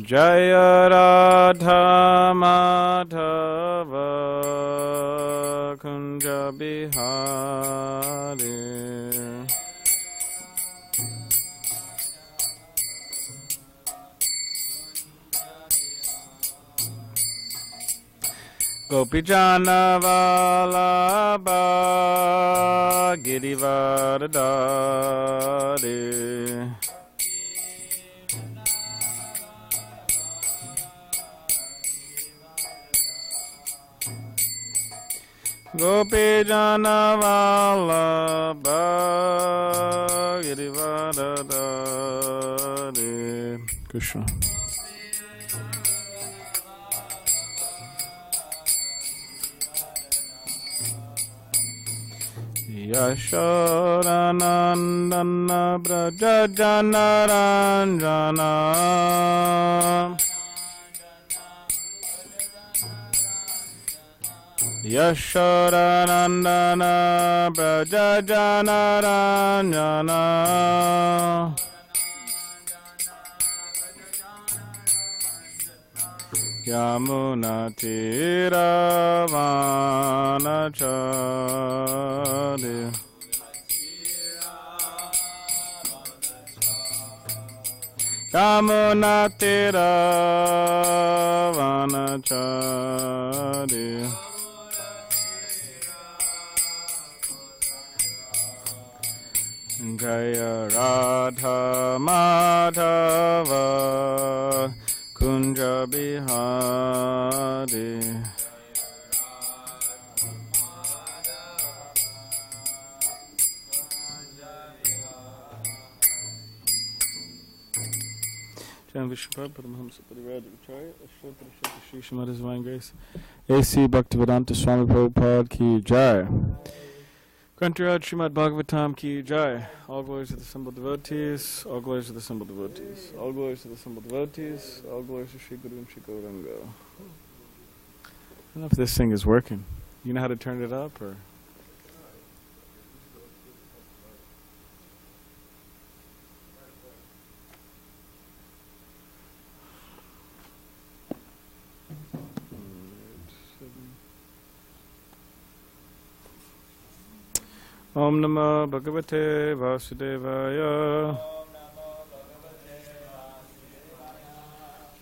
Jaya Radha Madhava Kunja Bihari Gopijana Vallabha Girivardhari Gopijana Vallabha Girivardhari Krishna. Yashodanandana Braja Janaranjana Yashodanandana Braja Janaranjana Yamuna Tiravanachari Yamuna Tiravanachari Jaya Radha Madhava Kunja Bihari Jam Vishnu Paramahamsa Parivrada Acharya Ashtotra Shukra Shri Srimad His Divine Grace A.C. Bhaktivedanta Swami Prabhupada Ki Jai Grantharaj Srimad Bhagavatam Ki Jai. All glories to the simple devotees, all glories to the simple devotees, all glories to the simple devotees, all glories to Shri Guru and Shri Gauranga. I don't know if this thing is working. You know how to turn it up or? Om Namah Bhagavate Vasudevaya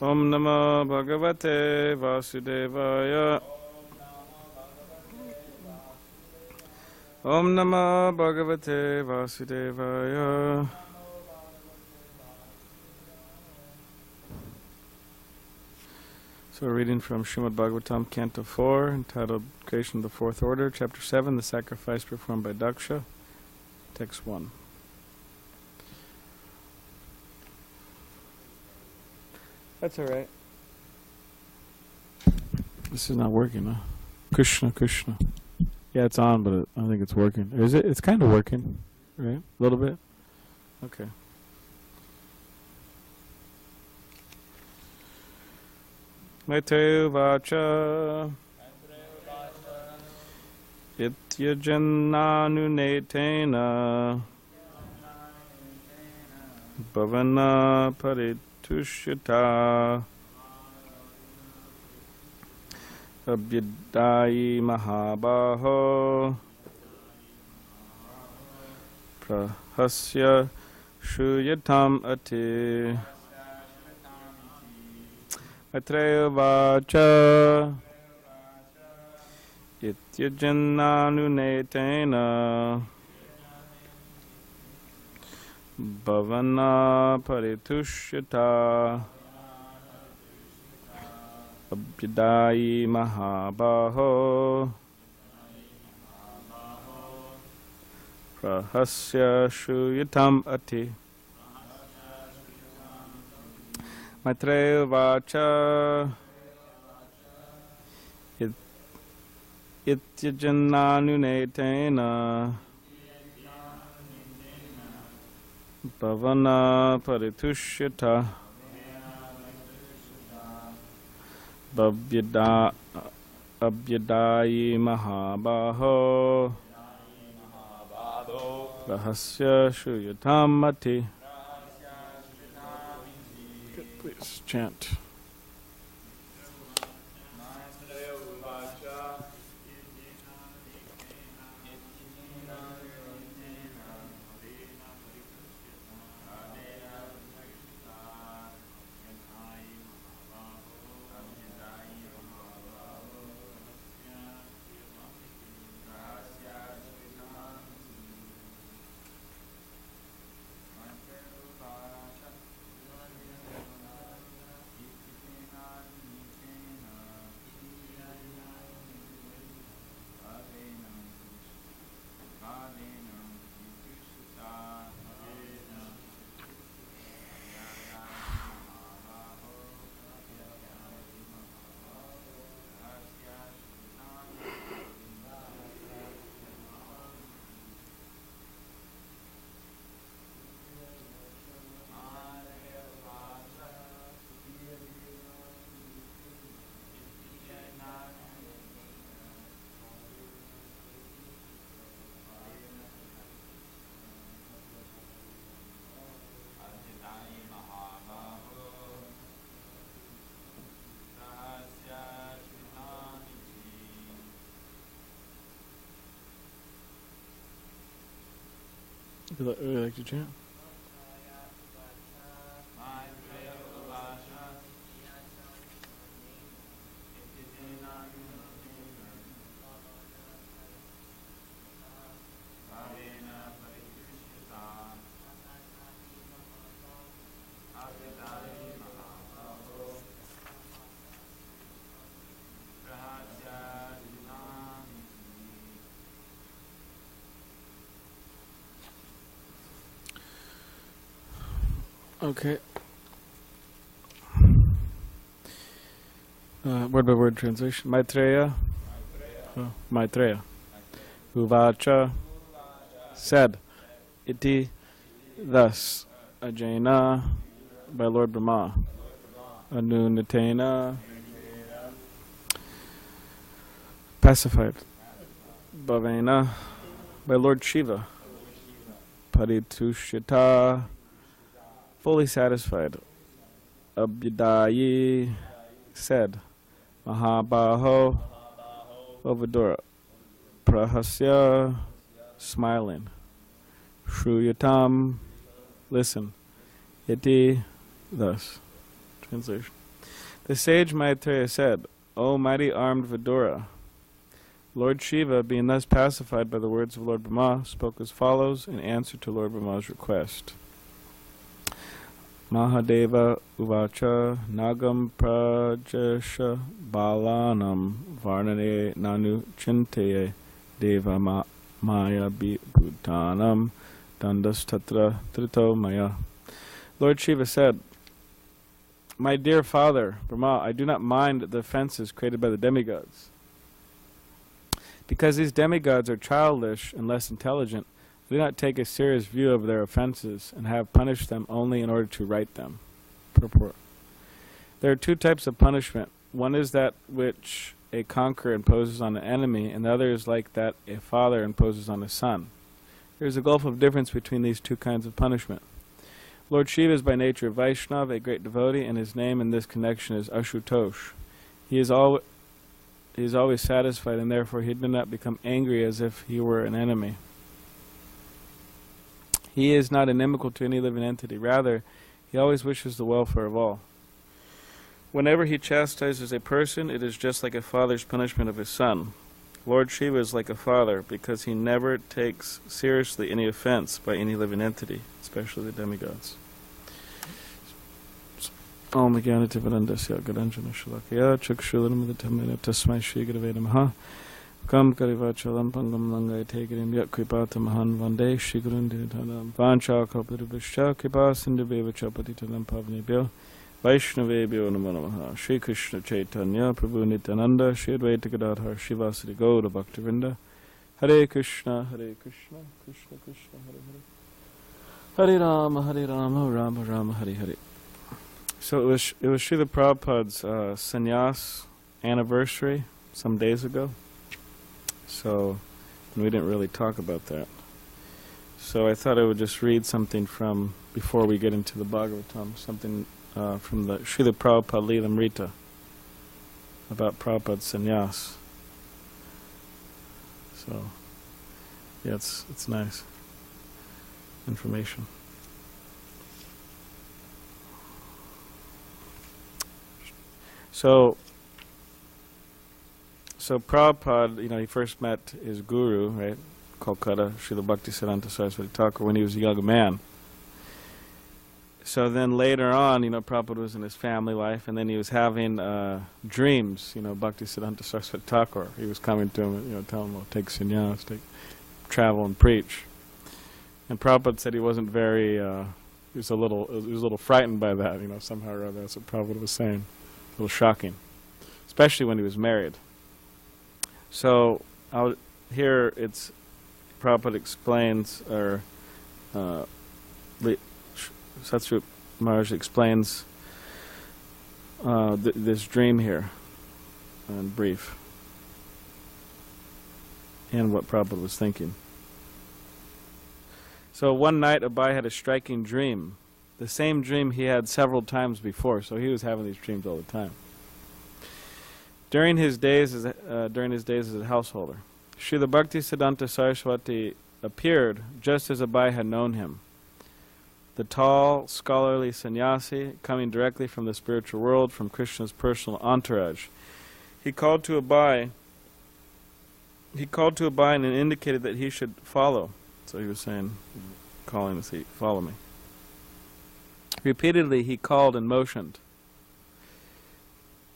Om Namah Bhagavate Vasudevaya Om Namah Bhagavate Vasudevaya So we're reading from Srimad Bhagavatam, Canto 4, entitled Creation of the Fourth Order, Chapter 7, The Sacrifice Performed by Daksha, Text 1. That's alright. This is not working, huh? Krishna, Krishna. Yeah, it's on, but I don't think it's working. Or is it? It's kind of working, right? A little bit? Okay. Maitreya Vacha Ityajannanunetena Bhavana Paritushyata Abhyadayi Mahabaho Prahasya Shuyatam Ati Maitreya Vacha Ityajannanunetena Bhavana Paritushyata Abhyadayi Mahabaho Prahasya Shuyatam Ati Maitreya Vacha Ityajannanunetena Bhavana Paritushyata Abhyadayi Mahabaho Rahasya Shuyatam Ati Please chant. Would you like to chant? Okay. Word by word translation. Maitreya. Maitreya. Uvacha. Said. Iti. Thus. Ajena. By Lord Brahma. Anunatena. Pacified. Bhavena. By Lord Shiva. Paritushita. Fully satisfied. Abhyadayi. Said. Mahabaho. Ovadura. Prahasya. Smiling. Shruyatam. Listen. Iti. Thus. Translation. The sage Maitreya said, O mighty armed Vidura, Lord Shiva, being thus pacified by the words of Lord Brahma, spoke as follows in answer to Lord Brahma's request. Mahadeva uvacha nagam prajesha balanam varnane nanu chinteye deva maya bhutanam dandas tatra trito maya. Lord Shiva said, My dear father, Brahma, I do not mind the offenses created by the demigods. Because these demigods are childish and less intelligent, I do not take a serious view of their offenses and have punished them only in order to right them. Purport. There are two types of punishment. One is that which a conqueror imposes on an enemy, and the other is like that a father imposes on a son. There is a gulf of difference between these two kinds of punishment. Lord Shiva is by nature a Vaishnava, a great devotee, and his name in this connection is Ashutosh. He is always satisfied, and therefore he did not become angry as if he were an enemy. He is not inimical to any living entity. Rather, he always wishes the welfare of all. Whenever he chastises a person, it is just like a father's punishment of his son. Lord Shiva is like a father because he never takes seriously any offense by any living entity, especially the demigods. Om Jnanativadandasya Garanjana Shalakaya Chakshulanamadatamena Tasmai Shri Gurave Namaha Kam Karivachalam Pangam Langai Tegirim Yak Kripata Mahan Vande Shri Gurunditanam Vancha Kapadubhishcha Kripa Sindhaveva Chapatitanam Pavnebhyo Vaishnavebhyo Namo Namaha Shri Krishna Chaitanya Prabhu Nityananda Shri Advaita Gadadhar Shivasari Gaura Bhaktivinda Hare Krishna Krishna Krishna Hare Hare Hare Rama Rama Rama Hare Hare. So it was Srila Prabhupada's sannyas anniversary some days ago. So we didn't really talk about that. So I thought I would just read something from, before we get into the Bhagavatam, something from the Srila Prabhupada Lilamrita about Prabhupada's sannyas. So, yeah, it's nice information. So Prabhupada, he first met his guru, right, Kolkata, Srila Bhaktisiddhanta Saraswati Thakur, when he was a young man. So then later on, Prabhupada was in his family life, and then he was having dreams, Bhaktisiddhanta Saraswati Thakur. He was coming to him, telling him, well, take sannyas, travel and preach. And Prabhupada said he wasn't very, he was a little frightened by that, somehow or other. That's what Prabhupada was saying. A little shocking, especially when he was married. So here it's Prabhupada explains, or Satsrup Maharaj explains this dream here in brief, and what Prabhupada was thinking. So one night Abai had a striking dream, the same dream he had several times before, so he was having these dreams all the time. During his days as a householder, Srila Bhaktisiddhanta Saraswati appeared just as Abai had known him. The tall, scholarly sannyasi, coming directly from the spiritual world, from Krishna's personal entourage. He called to Abai and indicated that he should follow. So he was saying, calling to say, follow me. Repeatedly he called and motioned.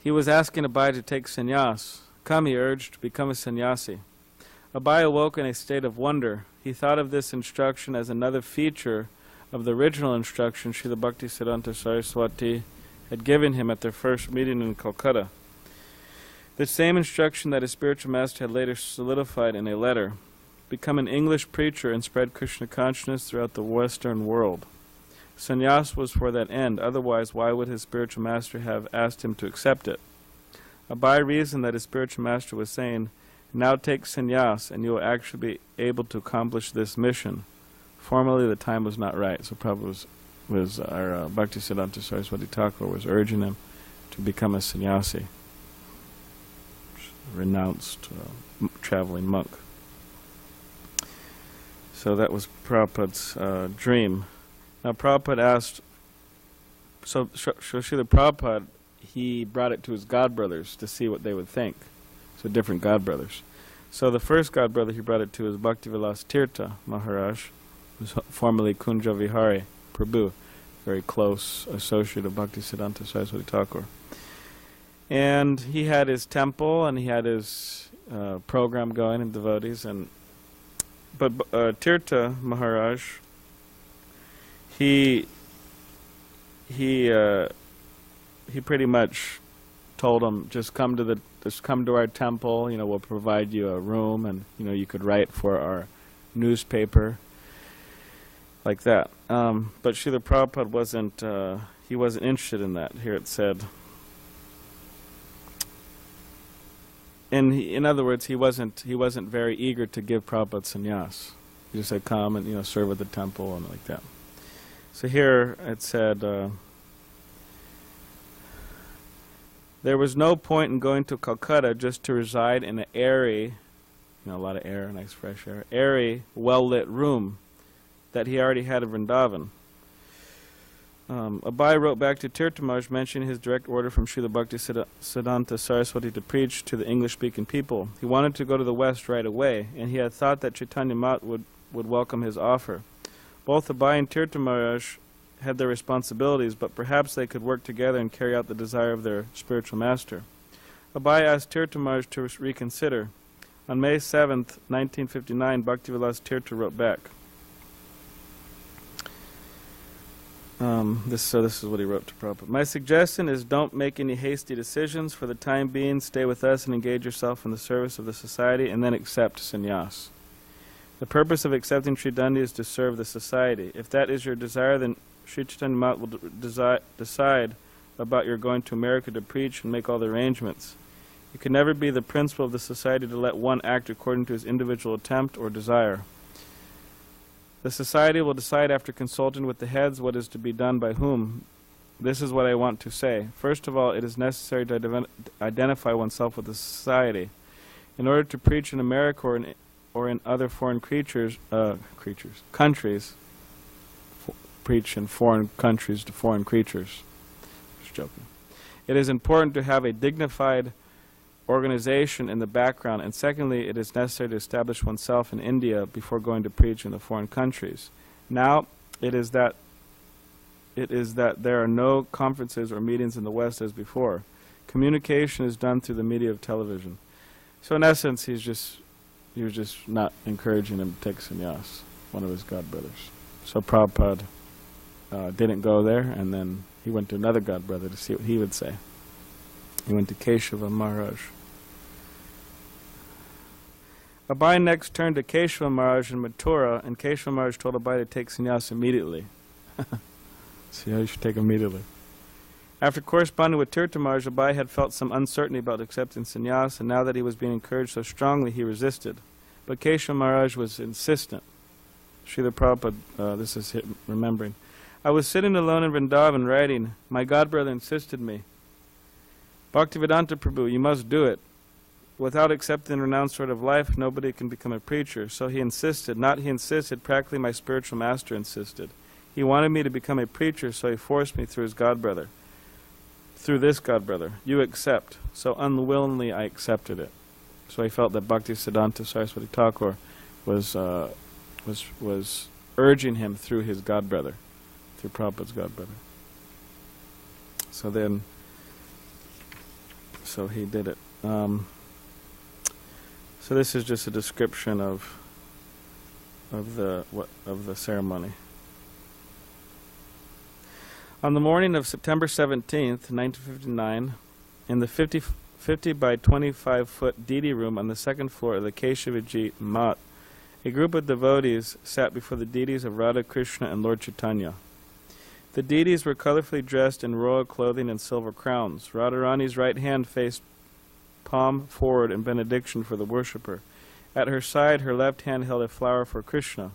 He was asking Abai to take sannyas. Come, he urged, become a sannyasi. Abai awoke in a state of wonder. He thought of this instruction as another feature of the original instruction Srila Bhaktisiddhanta Saraswati had given him at their first meeting in Calcutta. The same instruction that his spiritual master had later solidified in a letter. Become an English preacher and spread Krishna consciousness throughout the Western world. Sannyas was for that end, otherwise why would his spiritual master have asked him to accept it? Abai reasoned that his spiritual master was saying, now take sannyas and you will actually be able to accomplish this mission. Formally the time was not right, so Prabhu was our Bhaktisiddhanta Saraswati Thakur was urging him to become a sannyasi, renounced traveling monk. So that was Prabhupada's dream. Now Prabhupada asked, so Srila Prabhupada, he brought it to his godbrothers to see what they would think. So different godbrothers. So the first godbrother he brought it to was Bhaktivilas Tirtha Maharaj, who was formerly Kunja Vihari Prabhu, very close associate of Bhaktisiddhanta Saraswati Thakur. And he had his temple and he had his program going in devotees, but Tirtha Maharaj, he pretty much told him, just come to our temple, we'll provide you a room, and you could write for our newspaper, like that. But Srila Prabhupada wasn't interested in that. Here it said, in other words, he wasn't very eager to give Prabhupada sannyas. He just said, come and serve at the temple and like that. So here it said, there was no point in going to Calcutta just to reside in an airy, a lot of air, nice fresh air, airy, well-lit room that he already had in Vrindavan. Abai wrote back to Tirtha Maharaj mentioning his direct order from Srila Bhaktisiddhanta Saraswati to preach to the English-speaking people. He wanted to go to the West right away, and he had thought that Chaitanya Mat would welcome his offer. Both Abai and Tirtha Maharaj had their responsibilities, but perhaps they could work together and carry out the desire of their spiritual master. Abai asked Tirtha Maharaj to reconsider. On May 7th, 1959, Bhaktivilas Tirtha wrote back. This is what he wrote to Prabhupada. My suggestion is don't make any hasty decisions. For the time being, stay with us and engage yourself in the service of the society, and then accept sannyas. The purpose of accepting Sri Dandi is to serve the society. If that is your desire, then Sri Chaitanya Mat will decide about your going to America to preach and make all the arrangements. You can never be the principal of the society to let one act according to his individual attempt or desire. The society will decide after consulting with the heads what is to be done by whom. This is what I want to say. First of all, it is necessary to identify oneself with the society. In order to preach in America or in other foreign countries, preach in foreign countries to foreign creatures. Just joking. It is important to have a dignified organization in the background, and secondly, it is necessary to establish oneself in India before going to preach in the foreign countries. Now, it is that there are no conferences or meetings in the West as before. Communication is done through the media of television. So in essence, he was just not encouraging him to take sannyas, one of his godbrothers. So Prabhupada didn't go there, and then he went to another godbrother to see what he would say. He went to Keshava Maharaj. Abai next turned to Keshava Maharaj in Mathura, and Keshava Maharaj told Abai to take sannyas immediately. See how you should take immediately. After corresponding with Tirtha Maharaj, Abai had felt some uncertainty about accepting sannyas, and now that he was being encouraged so strongly, he resisted. But Keshava Maharaj was insistent. Srila Prabhupada, this is remembering. I was sitting alone in Vrindavan writing. My godbrother insisted me. Bhaktivedanta Prabhu, you must do it. Without accepting a renounced sort of life, nobody can become a preacher. So he insisted. Not he insisted, practically my spiritual master insisted. He wanted me to become a preacher, so he forced me through his godbrother. Through this godbrother. You accept. So unwillingly I accepted it. So he felt that Bhaktisiddhanta Saraswati Thakur was urging him through his godbrother, through Prabhupada's godbrother. So he did it. So this is just a description of the ceremony. On the morning of September 17th, 1959, in the 50 by 25 foot Didi room on the second floor of the Keshavaji Mat, a group of devotees sat before the deities of Radha Krishna and Lord Chaitanya. The deities were colorfully dressed in royal clothing and silver crowns. Radharani's right hand faced palm forward in benediction for the worshipper. At her side, her left hand held a flower for Krishna.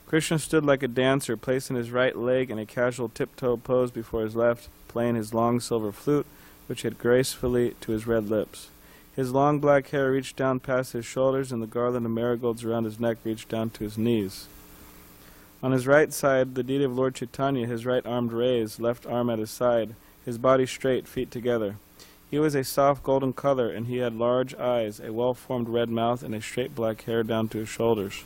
Krishna stood like a dancer, placing his right leg in a casual tiptoe pose before his left, playing his long silver flute, which hit gracefully to his red lips. His long black hair reached down past his shoulders, and the garland of marigolds around his neck reached down to his knees. On his right side, the deity of Lord Chaitanya, his right arm raised, left arm at his side, his body straight, feet together. He was a soft golden color, and he had large eyes, a well-formed red mouth, and a straight black hair down to his shoulders.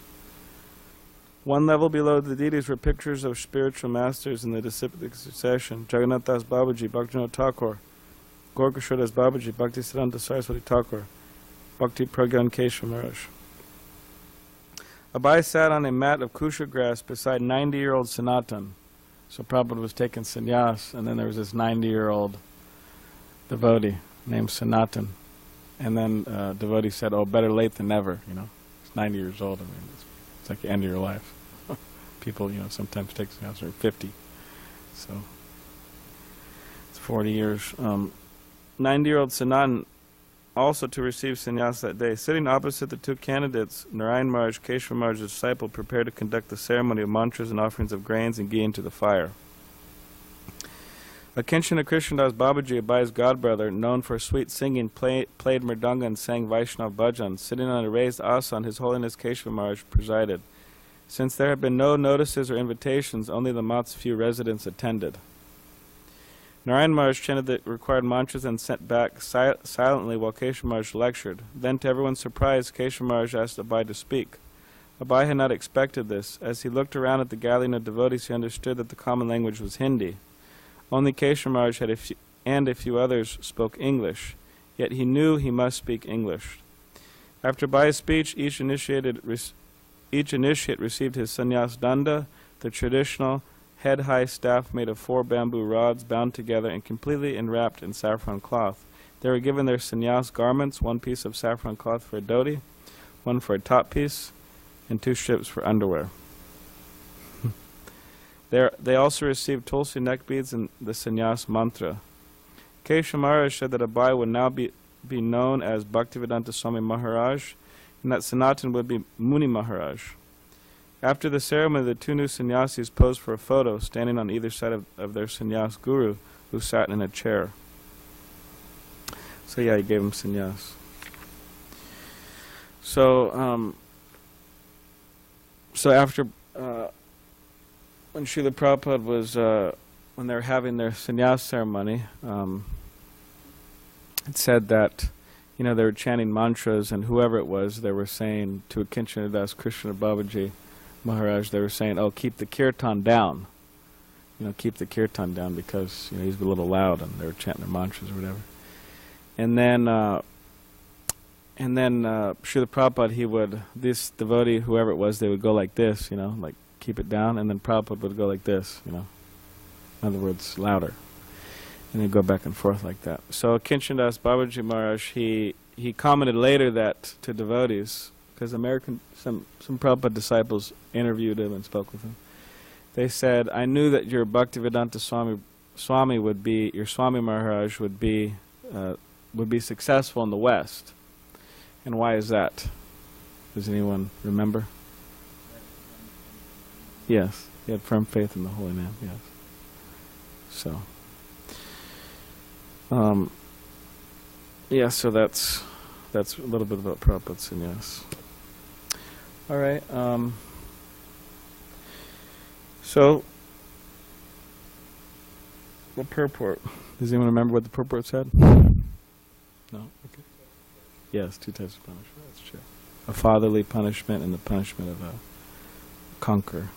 One level below the deities were pictures of spiritual masters in the disciplic succession: Jagannath Das Babaji, Bhaktivinoda Thakur, Gorkishore Das Babaji, Bhaktisiddhanta Saraswati Thakur, Bhakti Pragyan Keshava Maharaj. Abai sat on a mat of kusha grass beside 90-year-old Sanatan. So Prabhupada was taking sannyas, and then there was this 90-year-old devotee named Sanatan. And then devotee said, oh, better late than never, you know. It's 90 years old. I mean, it's like the end of your life. People, you know, sometimes take sannyas when they're 50. So it's 40 years. 90-year-old Sanatan also to receive sannyas that day. Sitting opposite the two candidates, Narayan Maharaj, Keshava Maharaj's disciple, prepared to conduct the ceremony of mantras and offerings of grains and ghee into the fire. Akinchana Krishnadas Babaji, Abai's godbrother, known for sweet singing, played mridanga and sang Vaishnav bhajan. Sitting on a raised asan, His Holiness Keshava Maharaj presided. Since there had been no notices or invitations, only the mat's few residents attended. Narayan Maharaj chanted the required mantras and sat back silently while Keshava Maharaj lectured. Then, to everyone's surprise, Keshava Maharaj asked Abai to speak. Abai had not expected this. As he looked around at the gathering of devotees, he understood that the common language was Hindi. Only Keshava Maharaj had a few others spoke English, yet he knew he must speak English. After Abai's speech, each initiate received his sannyas danda, the traditional head-high staff made of 4 bamboo rods bound together and completely enwrapped in saffron cloth. They were given their sannyas garments, 1 piece of saffron cloth for a dhoti, 1 for a top piece, and 2 strips for underwear. They also received tulsi neck beads and the sannyas mantra. Keshava Maharaj said that Abai would now be known as Bhaktivedanta Swami Maharaj, and that Sanatan would be Muni Maharaj. After the ceremony, the two new sannyasis posed for a photo, standing on either side of their sannyas guru, who sat in a chair. So yeah, he gave him sannyas. So, so after, when Srila Prabhupada was, when they were having their sannyas ceremony, it said that, you know, they were chanting mantras, and whoever it was, they were saying to Kinchanadas Krishna Babaji Maharaj, they were saying, oh, keep the kirtan down. You know, keep the kirtan down because, you know, he's a little loud, and they were chanting their mantras or whatever. And then Srila Prabhupada, he would, this devotee, whoever it was, they would go like this, you know, like keep it down, and then Prabhupada would go like this, you know. In other words, louder. And they'd go back and forth like that. So Kinchanadas Babaji Maharaj, he commented later that to devotees, because some Prabhupada disciples interviewed him and spoke with him. They said, I knew that your Bhaktivedanta Swami would be, your Swami Maharaj would be successful in the West. And why is that? Does anyone remember? Yes, he had firm faith in the Holy Name, yes. So, yeah, so that's a little bit about Prabhupada's sannyas. All right, so the purport. Does anyone remember what the purport said? No? Okay. Yes, two types of punishment, that's true. A fatherly punishment and the punishment of a conqueror.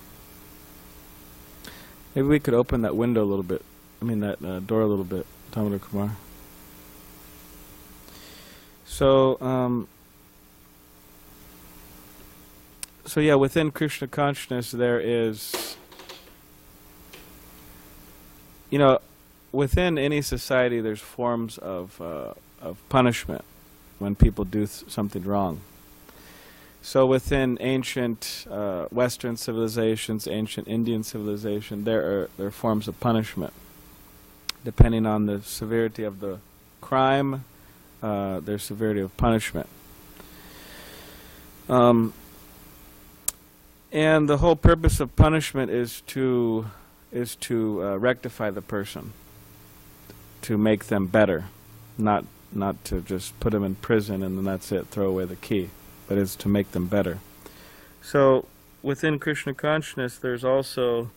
Maybe we could open that window a little bit. I mean that door a little bit, Damodar Kumar. So, so yeah, within Krishna consciousness there is, you know, within any society there's forms of punishment when people do something wrong. So within ancient Western civilizations, ancient Indian civilization, there are forms of punishment. Depending on the severity of the crime, there's severity of punishment. And the whole purpose of punishment is to rectify the person, to make them better, not to just put them in prison and then that's it, throw away the key, but it's to make them better. So within Krishna consciousness, there's also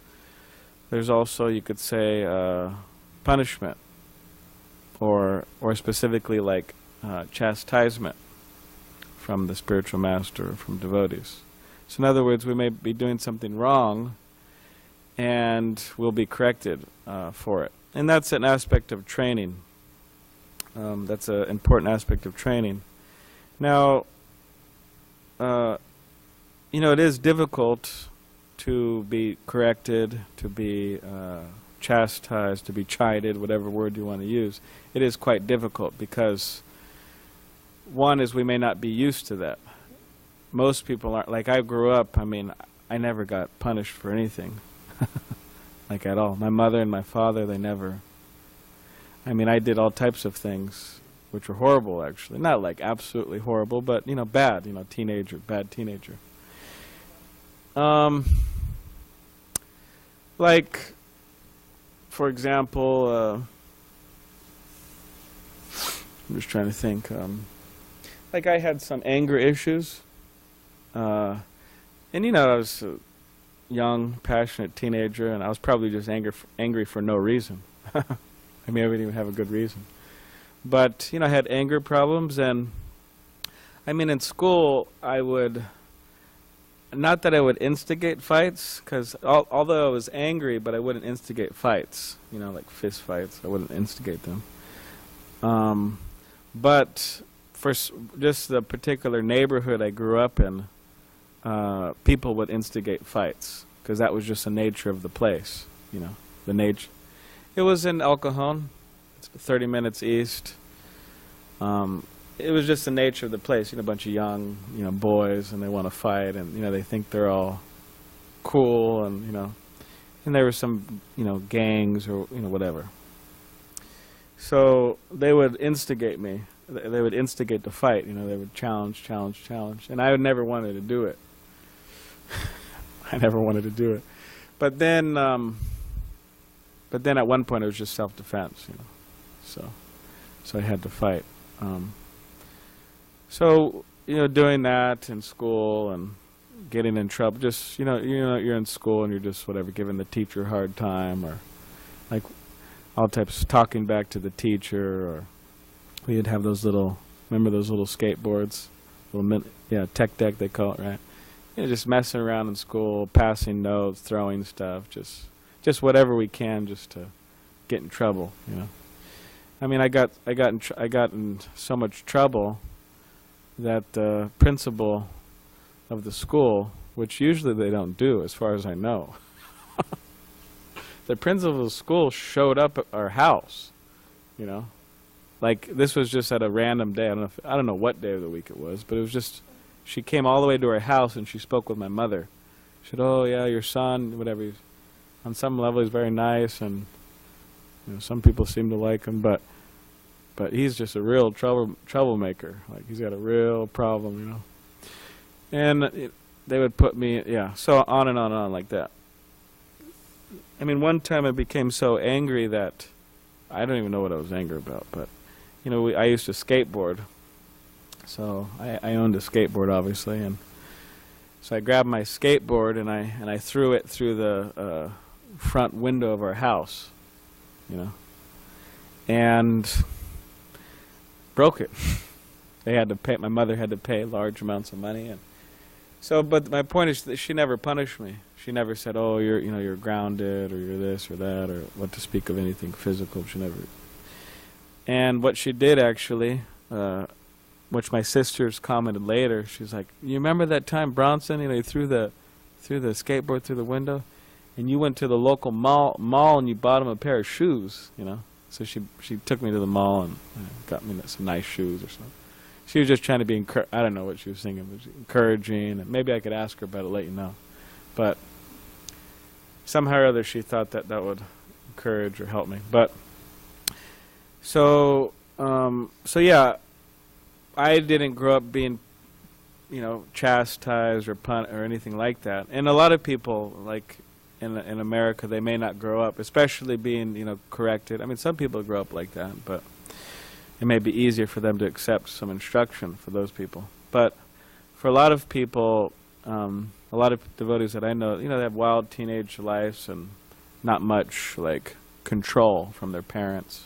you could say punishment, or specifically like chastisement from the spiritual master or from devotees. So in other words, we may be doing something wrong and we'll be corrected for it. And that's an aspect of training. That's an important aspect of training. Now, you know, it is difficult to be corrected, to be chastised, to be chided, whatever word you want to use. It is quite difficult because one is we may not be used to that. Most people aren't. Like I grew up, I mean, I never got punished for anything. Like at all. My mother and my father, they never. I mean, I did all types of things which were horrible, actually. Not like absolutely horrible, but, you know, bad, you know, bad teenager. Like, for example, I'm just trying to think. Like I had some anger issues. And, you know, I was a young, passionate teenager, and I was probably just angry for no reason. I mean, I wouldn't even have a good reason. But, you know, I had anger problems, and, I mean, in school, I would, not that I would instigate fights, because although I was angry, but I wouldn't instigate fights, you know, like fist fights, I wouldn't instigate them. But for just the particular neighborhood I grew up in, people would instigate fights, because that was just the nature of the place, you know, the nature. It was in El Cajon. It's 30 minutes east. It was just the nature of the place. You know, a bunch of young, you know, boys, and they want to fight, and you know, they think they're all cool, and you know, and there were some, you know, gangs or you know, whatever. So they would instigate me. They would instigate the fight. You know, they would challenge, and I would never wanted to do it. I never wanted to do it. But then at one point it was just self-defense, so I had to fight. So doing that in school and getting in trouble, just you're in school and you're just whatever, giving the teacher a hard time, or like all types of talking back to the teacher, or we'd have those little, remember those little skateboards, tech deck they call it, right? Just messing around in school, passing notes, throwing stuff, just whatever we can, just to get in trouble. I mean, I got in so much trouble that the principal of the school, which usually they don't do, as far as I know, the principal of the school showed up at our house. Like this was just at a random day. I don't know what day of the week it was, but it was just. She came all the way to our house and she spoke with my mother. She said, "Oh yeah, your son, whatever. On some level, he's very nice, and some people seem to like him, but he's just a real troublemaker. Like he's got a real problem, And they would put me, so on and on and on like that. I mean, one time I became so angry that I don't even know what I was angry about, but I used to skateboard. So I owned a skateboard, obviously, and so I grabbed my skateboard and I threw it through the front window of our house, and broke it. They had to pay. My mother had to pay large amounts of money, and so. But my point is that she never punished me. She never said, "Oh, you're grounded," or "You're this or that," or what to speak of anything physical. She never. And what she did actually. Which my sisters commented later. She's like, "You remember that time Bronson, he threw the skateboard through the window, and you went to the local mall and you bought him a pair of shoes, So she took me to the mall and got me some nice shoes or something. She was just trying to be I don't know what she was thinking, but encouraging. And maybe I could ask her about it, let you know. But somehow or other, she thought that would encourage or help me. But so yeah. I didn't grow up being, chastised or or anything like that. And a lot of people, like in America, they may not grow up, especially being, corrected. I mean, some people grow up like that, but it may be easier for them to accept some instruction for those people. But for a lot of people, a lot of devotees that I know, they have wild teenage lives and not much like control from their parents.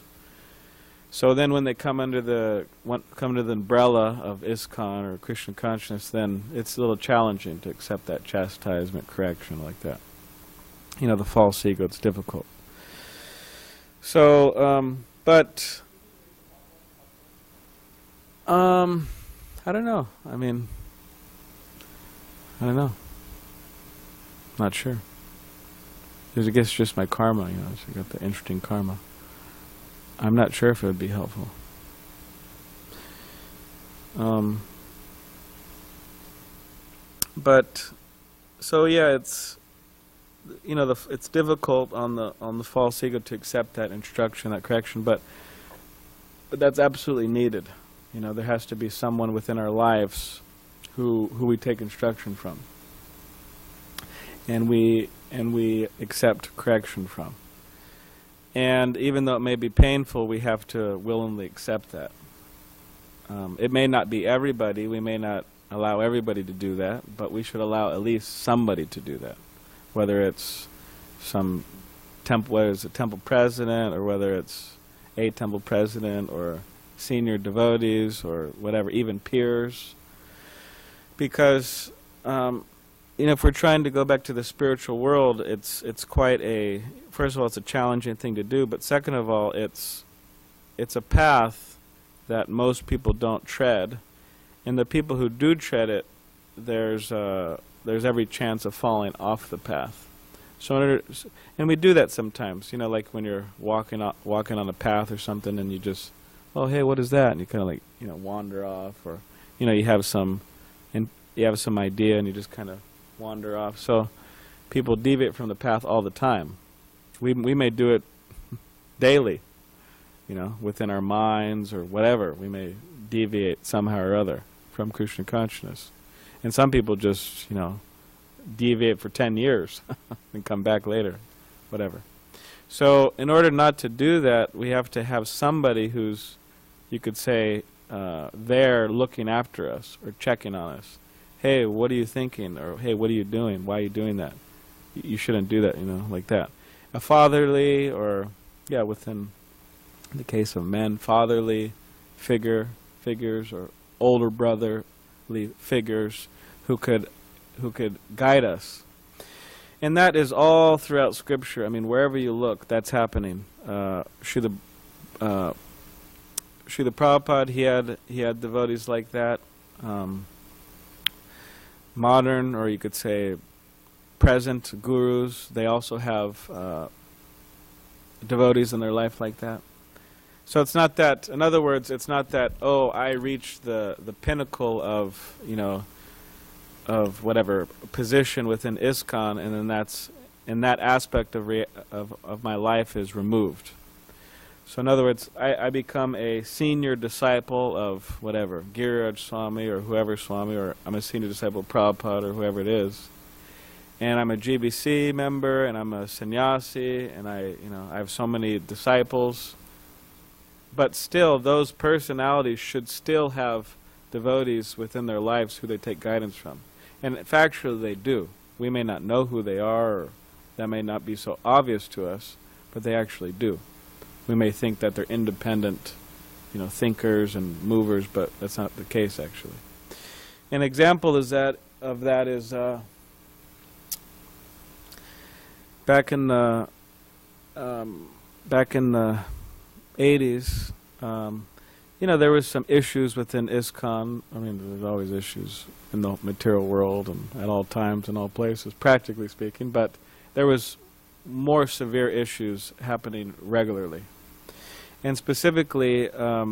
So then when they come under the umbrella of ISKCON or Krishna consciousness, then it's a little challenging to accept that chastisement, correction like that. The false ego, it's difficult. So, but, I don't know. I mean, I don't know. Not sure. I guess it's just my karma, so I got the interesting karma. I'm not sure if it would be helpful. But so yeah, it's it's difficult on the false ego to accept that instruction, that correction, but that's absolutely needed. There has to be someone within our lives who we take instruction from, and we accept correction from. And even though it may be painful, we have to willingly accept that. It may not be everybody. We may not allow everybody to do that, but we should allow at least somebody to do that. Whether it's whether it's a temple president, or whether it's a temple president, or senior devotees, or whatever, even peers. Because if we're trying to go back to the spiritual world, it's quite a, first of all, it's a challenging thing to do, but second of all, it's a path that most people don't tread, and the people who do tread it, there's every chance of falling off the path. So, and we do that sometimes, like when you're walking on a path or something, and you just, oh hey, what is that? And you kind of like, wander off, or you have some idea, and you just kind of wander off. So people deviate from the path all the time. We may do it daily, within our minds or whatever. We may deviate somehow or other from Krishna consciousness. And some people just, deviate for 10 years and come back later, whatever. So in order not to do that, we have to have somebody who's, you could say, there looking after us or checking on us. Hey, what are you thinking? Or, hey, what are you doing? Why are you doing that? You shouldn't do that, like that. A fatherly, or, within the case of men, fatherly figures, or older brotherly figures who could guide us. And that is all throughout Scripture. I mean, wherever you look, that's happening. Srila Prabhupada, he had devotees like that. Modern, or you could say present gurus, they also have devotees in their life like that. So it's not that, in other words, it's not that, oh, I reached the pinnacle of, of whatever position within ISKCON, and then that aspect of my life is removed. So in other words, I become a senior disciple of whatever, Giriraj Swami or whoever Swami, or I'm a senior disciple of Prabhupada or whoever it is. And I'm a GBC member, and I'm a sannyasi, and I have so many disciples. But still, those personalities should still have devotees within their lives who they take guidance from. And factually they do. We may not know who they are, or that may not be so obvious to us, but they actually do. We may think that they're independent, thinkers and movers, but that's not the case actually. An example of that is back in the 80s. There was some issues within ISKCON. I mean, there's always issues in the material world and at all times and all places, practically speaking, but there was more severe issues happening regularly. And specifically, a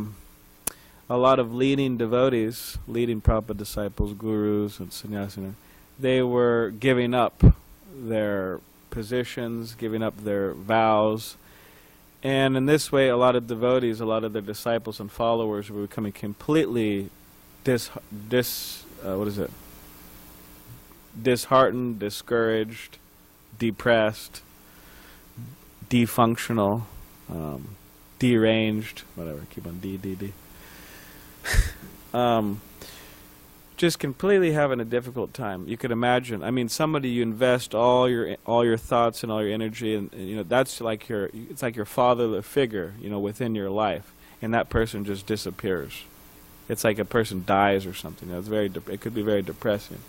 lot of leading devotees, leading Prabhupada disciples, gurus, and sannyasis, they were giving up their positions, giving up their vows. And in this way, a lot of devotees, a lot of their disciples and followers were becoming completely disheartened, discouraged, depressed, defunctional, deranged, whatever, keep on D. Just completely having a difficult time. You could imagine. I mean, somebody you invest all your thoughts and all your energy, and that's like it's like your fatherly figure, within your life, and that person just disappears. It's like a person dies or something. It's it could be very depressing.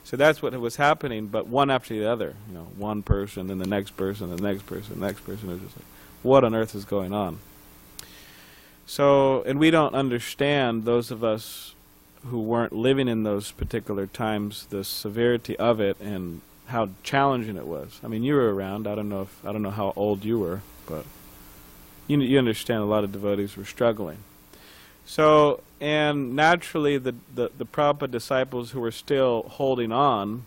So that's what was happening, but one after the other. One person, then the next person, the next person, the next person. It was just like, what on earth is going on? So, and we don't understand, those of us who weren't living in those particular times, the severity of it and how challenging it was. I mean, you were around. I don't know how old you were, but you understand a lot of devotees were struggling. So, and naturally, the Prabhupada disciples who were still holding on,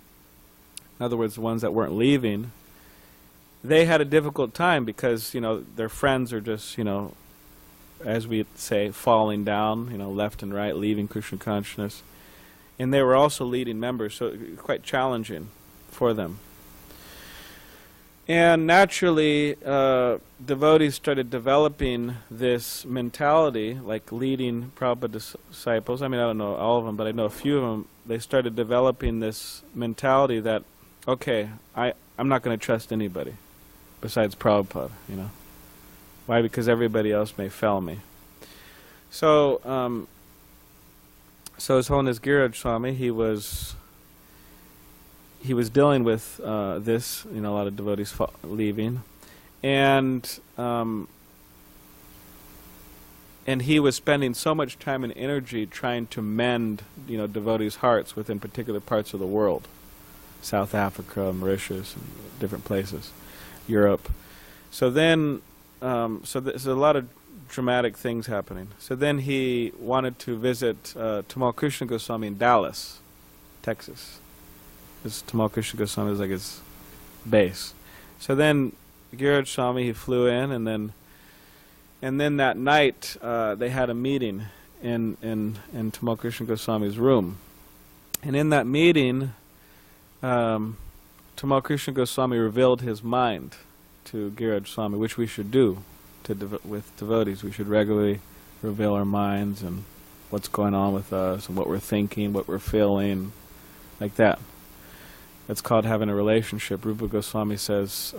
in other words, the ones that weren't leaving, they had a difficult time because their friends are just as we say, falling down, left and right, leaving Krishna consciousness. And they were also leading members, so it was quite challenging for them. And naturally, devotees started developing this mentality, like leading Prabhupada disciples. I mean, I don't know all of them, but I know a few of them. They started developing this mentality that, okay, I'm not going to trust anybody besides Prabhupada, Why? Because everybody else may fail me. So, His Holiness Giriraj Swami, he was dealing with this, a lot of devotees leaving, and he was spending so much time and energy trying to mend, devotees' hearts within particular parts of the world, South Africa, Mauritius, and different places, Europe. So then. So there's a lot of dramatic things happening. So then he wanted to visit Tamal Krishna Goswami in Dallas, Texas. This Tamal Krishna Goswami is like his base. So then Giriraj Swami, he flew in, and then that night they had a meeting in Tamal Krishna Goswami's room. And in that meeting, Tamal Krishna Goswami revealed his mind to Giriraj Swami, which we should do with devotees. We should regularly reveal our minds and what's going on with us and what we're thinking, what we're feeling, like that. That's called having a relationship. Rupa Goswami says,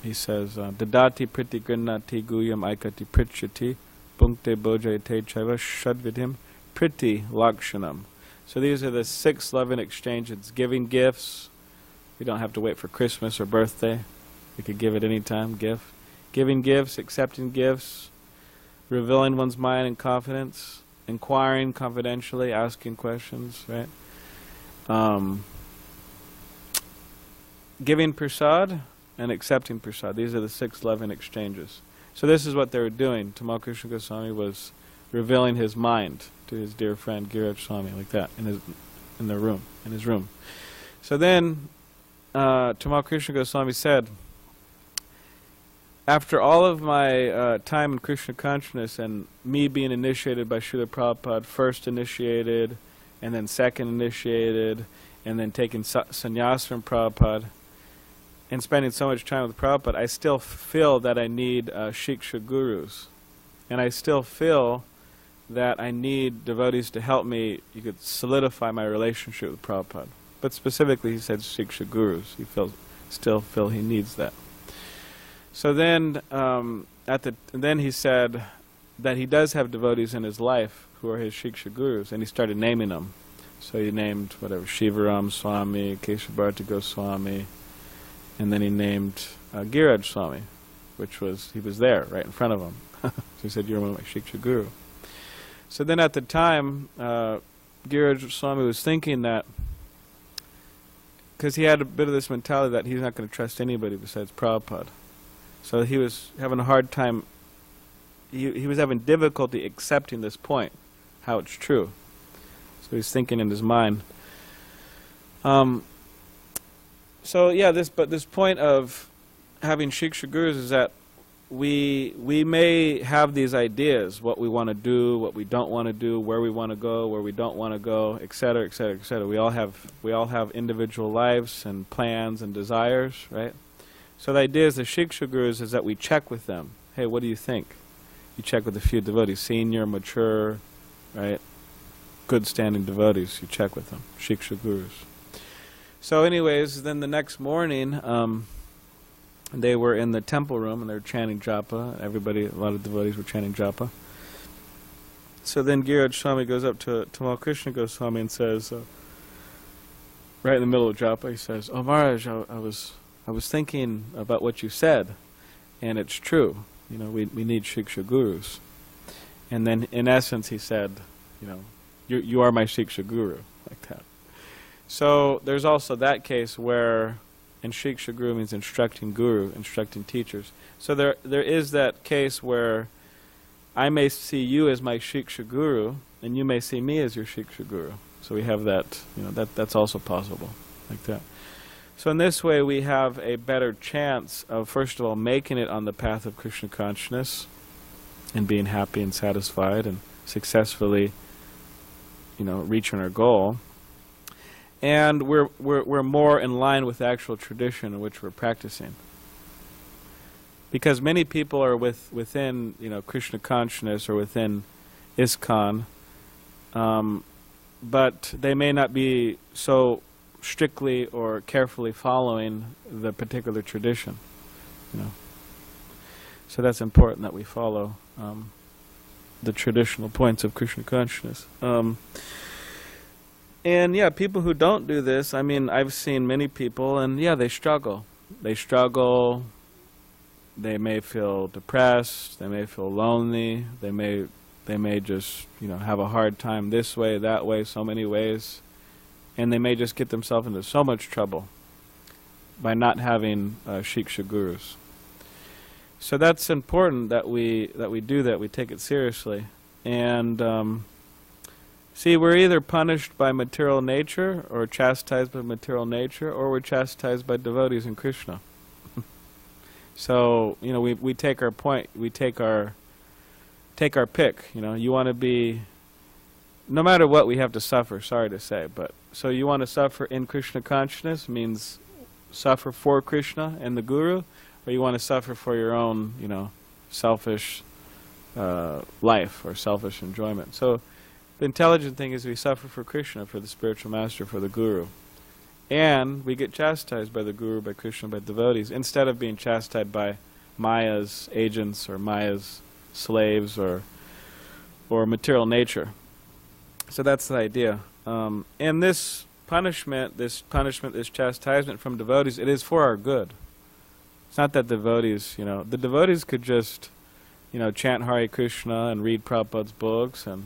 Dadati priti grinnati guyam aikati pritchati punkte bojayate chaiva shadvidhim priti lakshanam. So these are the 6 loving exchanges. Giving gifts. We don't have to wait for Christmas or birthday. We could give it any time, gift. Giving gifts, accepting gifts, revealing one's mind and confidence, inquiring confidentially, asking questions, right? Giving prasad and accepting prasad. These are the 6 loving exchanges. So this is what they were doing. Tamal Krishna Goswami was revealing his mind to his dear friend Giriraj Swami, like that, in his room. So then Tamal Krishna Goswami said, after all of my time in Krishna consciousness and me being initiated by Srila Prabhupada, first initiated, and then second initiated, and then taking sannyas from Prabhupada, and spending so much time with Prabhupada, I still feel that I need shiksha gurus. And I still feel that I need devotees to help me, you could solidify my relationship with Prabhupada. But specifically he said shiksha gurus. He still feel he needs that. So then, then he said that he does have devotees in his life who are his shiksha gurus, and he started naming them. So he named Shivaram Swami, Keshavarti Goswami, and then he named Giriraj Swami, he was there, right in front of him. So he said, you're my shiksha guru. So then at the time, Giriraj Swami was thinking that, because he had a bit of this mentality that he's not going to trust anybody besides Prabhupada. So he was having a hard time, he was having difficulty accepting this point, how it's true. So he's thinking in his mind. So yeah, this point of having shiksha gurus is that we may have these ideas, what we want to do, what we don't want to do, where we want to go, where we don't want to go, etc., etc., etc. We all have individual lives and plans and desires, right? So the idea is the shiksha gurus is that we check with them. Hey, what do you think? You check with a few devotees, senior, mature, right? Good standing devotees. You check with them, shiksha gurus. So anyways, then the next morning, they were in the temple room and they were chanting japa. A lot of devotees were chanting japa. So then Giriraj Swami goes up to Tamal Krishna Goswami and says, right in the middle of japa, he says, "Oh Maharaj, I was thinking about what you said, and it's true. You know, we need shiksha gurus." And then in essence he said, you are my shiksha guru, like that. So there's also that case where, and shiksha guru means instructing guru, instructing teachers. So there is that case where I may see you as my shiksha guru, and you may see me as your shiksha guru. So we have that, that's also possible, like that. So in this way we have a better chance of, first of all, making it on the path of Krishna consciousness and being happy and satisfied and successfully, reaching our goal. And we're more in line with the actual tradition in which we're practicing. Because many people are within Krishna consciousness or within ISKCON, but they may not be so strictly or carefully following the particular tradition. So that's important that we follow the traditional points of Krishna consciousness. And yeah, people who don't do this, I've seen many people, and yeah, they struggle. They may feel depressed, they may feel lonely, they may just, have a hard time this way, that way, so many ways. And they may just get themselves into so much trouble by not having shiksha gurus. So that's important that we do that, we take it seriously. And see, we're either punished by material nature or chastised by material nature, or we're chastised by devotees in Krishna. So, we take our point, we take our pick. You want to be no matter what, we have to suffer, sorry to say. But so you want to suffer in Krishna consciousness, means suffer for Krishna and the Guru, or you want to suffer for your own, selfish life or selfish enjoyment. So the intelligent thing is we suffer for Krishna, for the spiritual master, for the Guru. And we get chastised by the Guru, by Krishna, by devotees, instead of being chastised by Maya's agents or Maya's slaves or material nature. So that's the idea. And this punishment, this chastisement from devotees, it is for our good. It's not that devotees, the devotees could just, chant Hare Krishna and read Prabhupada's books and,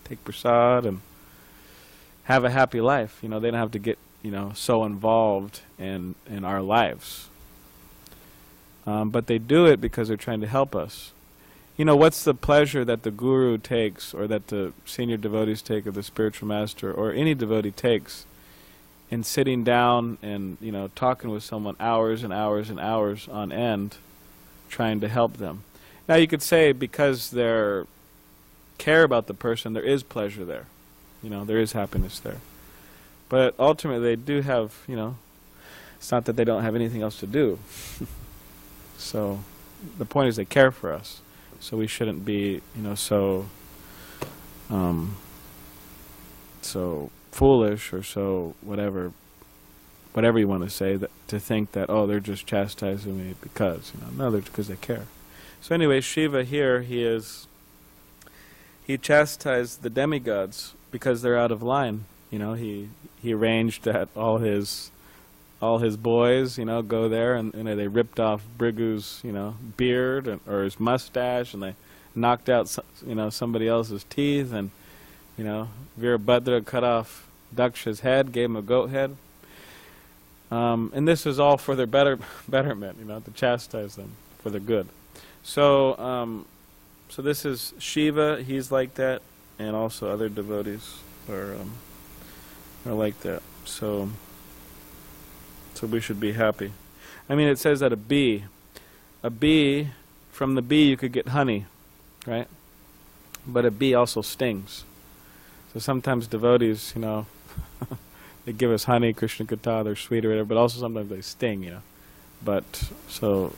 take prasad and have a happy life. They don't have to get, so involved in our lives. But they do it because they're trying to help us. What's the pleasure that the Guru takes, or that the senior devotees take, or the spiritual master, or any devotee takes, in sitting down and, talking with someone hours and hours and hours on end, trying to help them. Now you could say because they care about the person, there is pleasure there. There is happiness there. But ultimately they do have, it's not that they don't have anything else to do. So the point is they care for us. So we shouldn't be, so foolish or so whatever you want to say, that to think that, oh, they're just chastising me because, no, they're because they care. So anyway, Shiva here, he chastised the demigods because they're out of line. He arranged that all his boys, go there, and they ripped off Brigu's, beard or his mustache, and they knocked out, somebody else's teeth, and, Virabhadra cut off Daksha's head, gave him a goat head. And this is all for their betterment, to chastise them for their good. So, so this is Shiva. He's like that, and also other devotees are like that. So we should be happy. I mean, it says that a bee, from the bee you could get honey, right? But a bee also stings. So sometimes devotees, they give us honey, Krishna Katha, they're sweet or whatever, but also sometimes they sting, But, so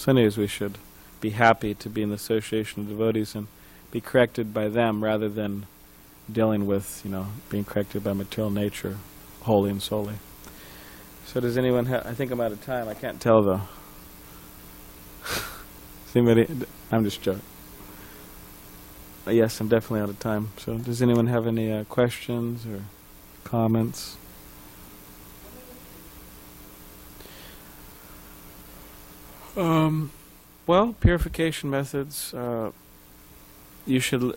anyways, we should be happy to be in the association of devotees and be corrected by them rather than dealing with, being corrected by material nature, wholly and solely. So does anyone have... I think I'm out of time. I can't tell, though. Does anybody... I'm just joking. Yes, I'm definitely out of time. So does anyone have any questions or comments? Well, purification methods. We should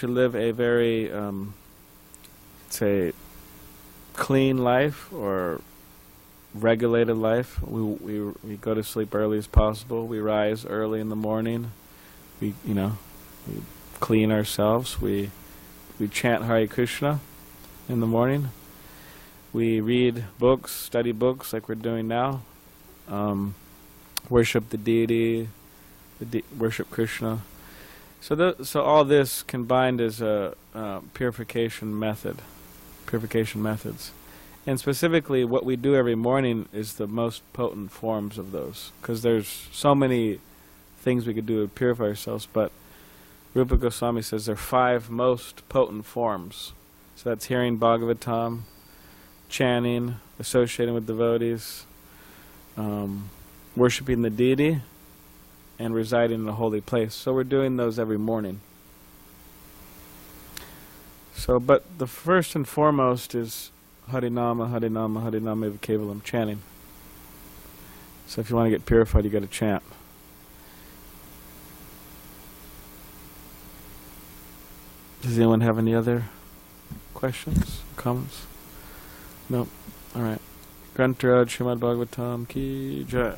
live a very, say, clean life or regulated life. We go to sleep early as possible. We rise early in the morning. We clean ourselves. We chant Hare Krishna in the morning. We read books, study books like we're doing now. Worship the deity, worship Krishna. So all this combined is a purification methods. And specifically what we do every morning is the most potent forms of those, because there's so many things we could do to purify ourselves, but Rupa Goswami says there are 5 most potent forms. So that's hearing Bhagavatam, chanting, associating with devotees, worshipping the deity, and residing in a holy place. So we're doing those every morning. So, but the first and foremost is Harinama, Harinama, Harinama Eva Kevalam, chanting. So if you want to get purified, you got to chant. Does anyone have any other questions, comments? No. All right. Grantaraj Srimad Bhagavatam Ki Jai.